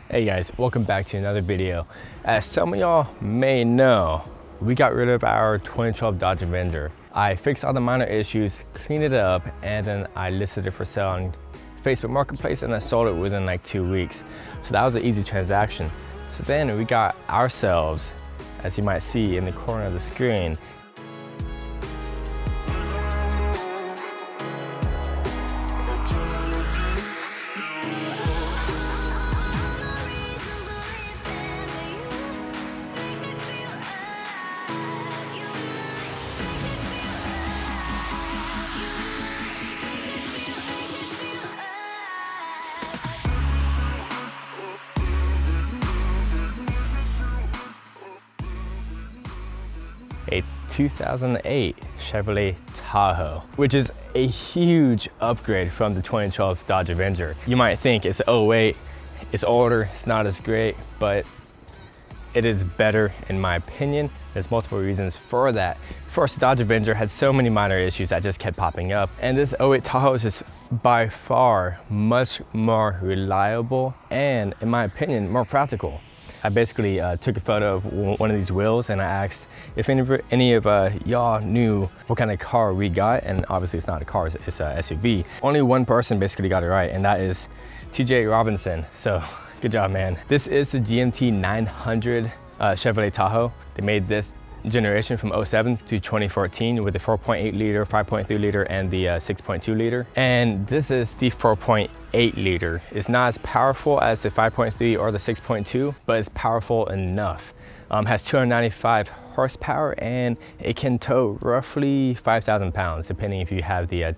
Hey guys, welcome back to another video. As some of y'all may know, we got rid of our 2012 Dodge Avenger. I fixed all the minor issues, cleaned it up, and then I listed it for sale on Facebook Marketplace and I sold it within like 2 weeks. So that was an easy transaction. So then we got ourselves, as you might see in the corner of the screen, a 2008 Chevrolet Tahoe, which is a huge upgrade from the 2012 Dodge Avenger. You might think it's 08, it's older, it's not as great, but it is better in my opinion. There's multiple reasons for that. First, Dodge Avenger had so many minor issues that just kept popping up, and this 08 Tahoe is just by far much more reliable and, in my opinion, more practical. I basically took a photo of one of these wheels and I asked if any of y'all knew what kind of car we got, and obviously it's not a car, it's a SUV. Only one person basically got it right, and that is TJ Robinson. So good job, man. This is the GMT900 Chevrolet Tahoe. They made this generation from 07 to 2014 with the 4.8 liter, 5.3 liter, and the 6.2 liter. And this is the 4.8 liter. It's not as powerful as the 5.3 or the 6.2, but it's powerful enough. Has 295 horsepower and it can tow roughly 5,000 pounds, depending if you have the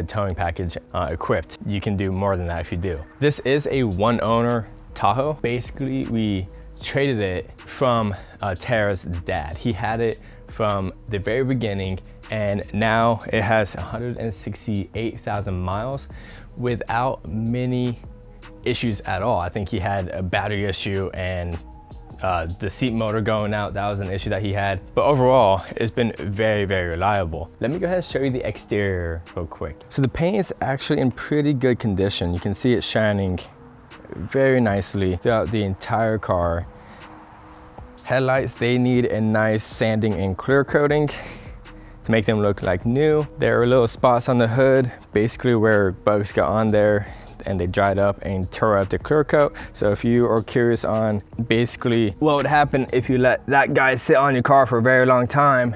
towing package equipped. You can do more than that if you do. This is a one owner Tahoe. Basically, we traded it from Tara's dad. He had it from the very beginning, and now it has 168,000 miles without many issues at all. I think he had a battery issue and the seat motor going out, that was an issue that he had. But overall, it's been very, very reliable. Let me go ahead and show you the exterior real quick. So the paint is actually in pretty good condition. You can see it shining very nicely throughout the entire car. Headlights, they need a nice sanding and clear coating to make them look like new. There are little spots on the hood, basically where bugs got on there and they dried up and tore up the clear coat. So if you are curious on basically what would happen if you let that guy sit on your car for a very long time,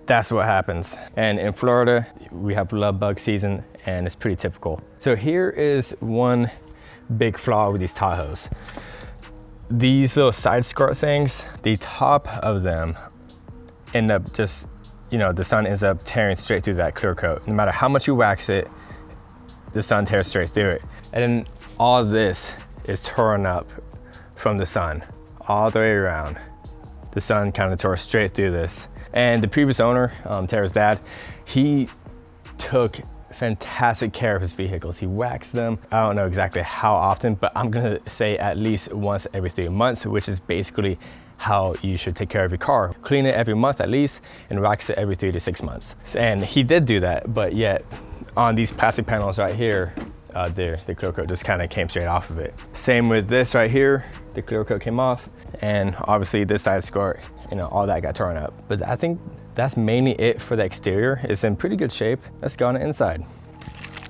that's what happens. And in Florida, we have love bug season and it's pretty typical. So here is one big flaw with these Tahoes. These little side skirt things, the top of them end up just, the sun ends up tearing straight through that clear coat. No matter how much you wax it, the sun tears straight through it. And then all of this is torn up from the sun all the way around. The sun kind of tore straight through this. And the previous owner, Tara's dad, he took fantastic care of his vehicles. He waxed them. I don't know exactly how often, but I'm gonna say at least once every 3 months, which is basically how you should take care of your car. Clean it every month at least and wax it every 3 to 6 months. And he did do that, but yet on these plastic panels right here, the clear coat just kind of came straight off of it. Same with this right here, the clear coat came off, and obviously this side skirt, all that got torn up. But I think that's mainly it for the exterior. It's in pretty good shape. Let's go on the inside.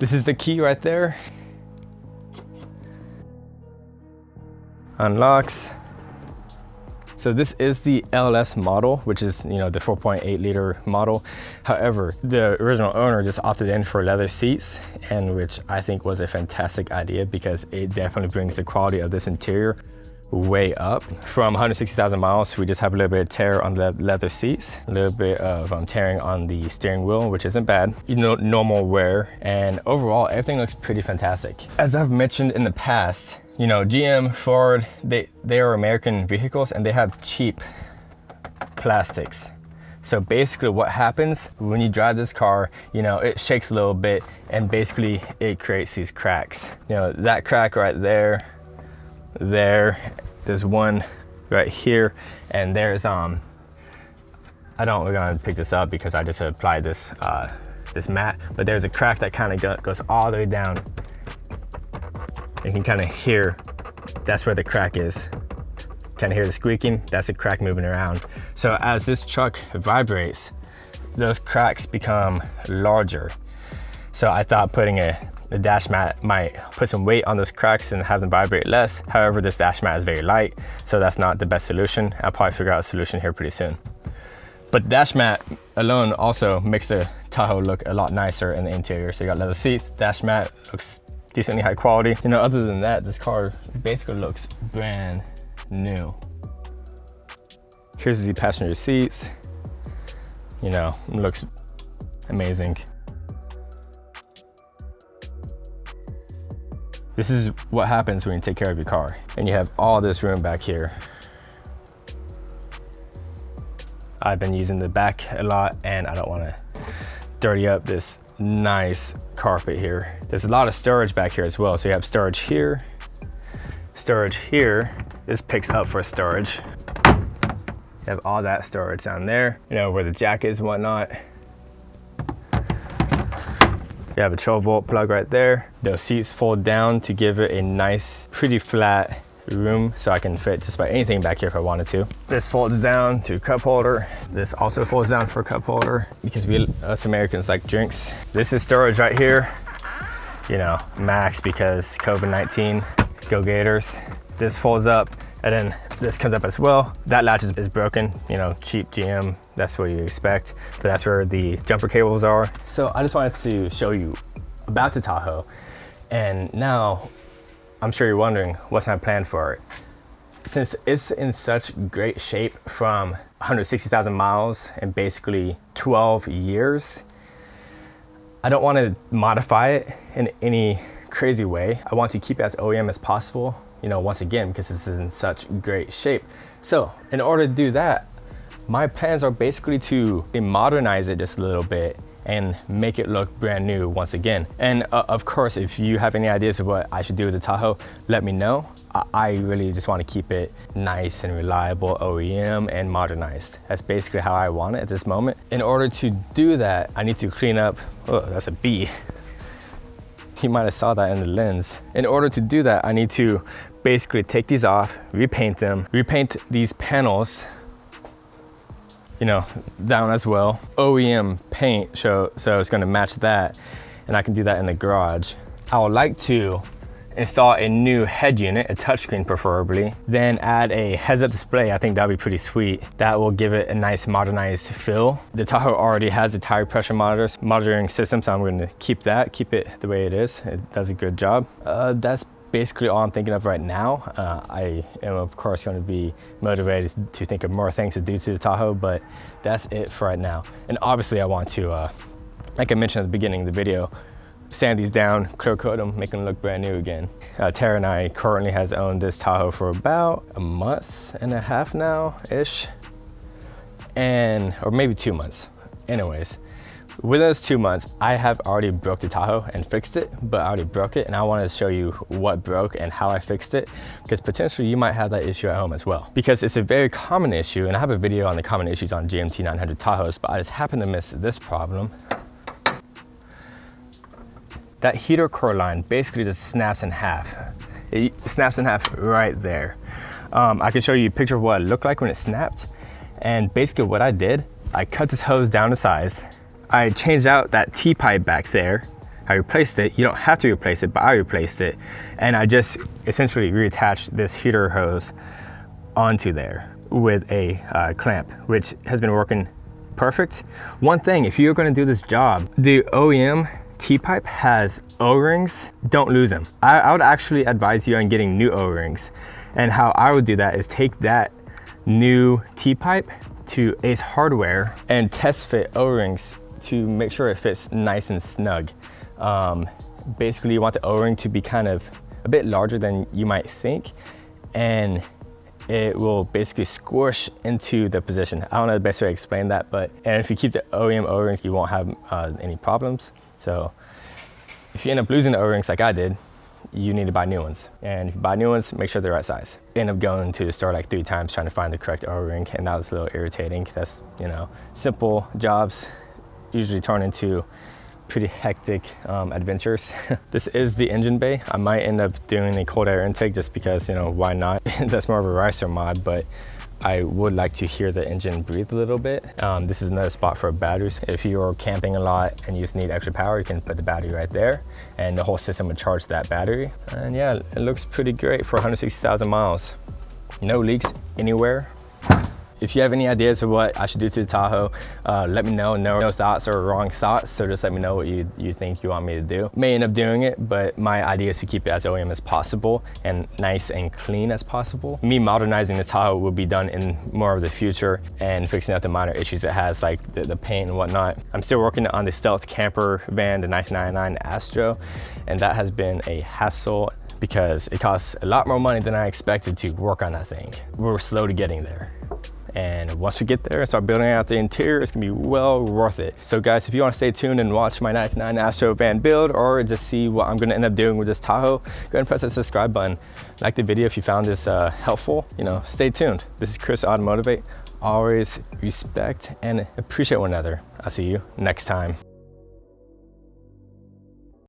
This is the key right there. Unlocks. So this is the LS model, which is the 4.8 liter model. However, the original owner just opted in for leather seats, and which I think was a fantastic idea because it definitely brings the quality of this interior way up. From 160,000 miles, we just have a little bit of tear on the leather seats, a little bit of tearing on the steering wheel, which isn't bad, normal wear, and overall everything looks pretty fantastic. As I've mentioned in the past, GM, Ford, they are American vehicles and they have cheap plastics. So basically what happens when you drive this car, it shakes a little bit and basically it creates these cracks. That crack right there, there's one right here, and there's we're gonna pick this up because I just applied this this mat, but there's a crack that kind of goes all the way down. You can kind of hear that's where the crack is. Kind of hear the squeaking, that's the crack moving around. So as this truck vibrates, those cracks become larger. So I thought putting a dash mat might put some weight on those cracks and have them vibrate less. However, this dash mat is very light, so that's not the best solution. I'll probably figure out a solution here pretty soon. But dash mat alone also makes the Tahoe look a lot nicer in the interior. So you got leather seats, dash mat looks decently high quality. You know, other than that, this car basically looks brand new. Here's the passenger seats. You know, it looks amazing. This is what happens when you take care of your car and you have all this room back here. I've been using the back a lot and I don't want to dirty up this nice carpet here. There's a lot of storage back here as well. So you have storage here, storage here. This picks up for storage. You have all that storage down there, you know, where the jack is and whatnot. You have a 12 volt plug right there. Those seats fold down to give it a nice, pretty flat room, so I can fit just about anything back here if I wanted to. This folds down to a cup holder. This also folds down for a cup holder because us Americans like drinks. This is storage right here. You know, max because COVID-19, go Gators. This folds up and then this comes up as well. That latch is broken, you know, cheap GM, that's what you expect, but that's where the jumper cables are. So I just wanted to show you about the Tahoe. And now I'm sure you're wondering what's my plan for it. Since it's in such great shape from 160,000 miles and basically 12 years, I don't want to modify it in any crazy way. I want to keep it as OEM as possible, you know, once again, because this is in such great shape. So in order to do that, my plans are basically to modernize it just a little bit and make it look brand new once again. And of course, if you have any ideas of what I should do with the Tahoe, let me know. I really just want to keep it nice and reliable, OEM and modernized. That's basically how I want it at this moment. In order to do that, I need to clean up, oh, that's a bee. You might have saw that in the lens. In order to do that, I need to basically take these off, repaint them, repaint these panels, you know, down as well. OEM paint, so it's gonna match that, and I can do that in the garage. I would like to install a new head unit, a touchscreen preferably, then add a heads-up display. I think that'd be pretty sweet. That will give it a nice modernized feel. The Tahoe already has a tire pressure monitoring system, so I'm gonna keep it the way it is. It does a good job. That's basically all I'm thinking of right now. I am of course going to be motivated to think of more things to do to the Tahoe, but that's it for right now. And obviously I want to, like I mentioned at the beginning of the video, sand these down, clear coat them, make them look brand new again. Tara and I currently has owned this Tahoe for about a month and a half now-ish, or maybe 2 months. Anyways, with those 2 months, I have already broke the Tahoe and fixed it, but I already broke it, and I wanted to show you what broke and how I fixed it, because potentially you might have that issue at home as well. Because it's a very common issue, and I have a video on the common issues on GMT900 Tahoes, but I just happened to miss this problem. That heater core line basically just snaps in half. It snaps in half right there. I can show you a picture of what it looked like when it snapped, and basically what I did, I cut this hose down to size. I changed out that T-pipe back there. I replaced it. You don't have to replace it, but I replaced it. And I just essentially reattached this heater hose onto there with a clamp, which has been working perfect. One thing, if you're gonna do this job, the OEM T-pipe has O-rings, don't lose them. I would actually advise you on getting new O-rings. And how I would do that is take that new T-pipe to Ace Hardware and test fit O-rings to make sure it fits nice and snug. Basically you want the O-ring to be kind of a bit larger than you might think, and it will basically squish into the position. I don't know the best way to explain that, and if you keep the OEM O-rings, you won't have any problems. So if you end up losing the O-rings like I did, you need to buy new ones. And if you buy new ones, make sure they're the right size. I ended up going to the store like 3 times trying to find the correct O-ring, and that was a little irritating. That's, you know, simple jobs usually turn into pretty hectic adventures. This is the engine bay. I might end up doing a cold air intake just because, you know, why not? That's more of a racer mod, but I would like to hear the engine breathe a little bit. This is another spot for batteries. If you're camping a lot and you just need extra power, you can put the battery right there and the whole system would charge that battery. And yeah, it looks pretty great for 160,000 miles. No leaks anywhere. If you have any ideas of what I should do to the Tahoe, let me know. No thoughts or wrong thoughts, so just let me know what you think you want me to do. May end up doing it, but my idea is to keep it as OEM as possible and nice and clean as possible. Me modernizing the Tahoe will be done in more of the future and fixing up the minor issues it has, like the paint and whatnot. I'm still working on the stealth camper van, the 1999 Astro, and that has been a hassle because it costs a lot more money than I expected to work on that thing. We're slow to getting there. And once we get there and start building out the interior, it's gonna be well worth it. So guys, if you wanna stay tuned and watch my 99 Astro van build or just see what I'm gonna end up doing with this Tahoe, go ahead and press that subscribe button. Like the video if you found this helpful. You know, stay tuned. This is Chris AutoMotivate. Always respect and appreciate one another. I'll see you next time.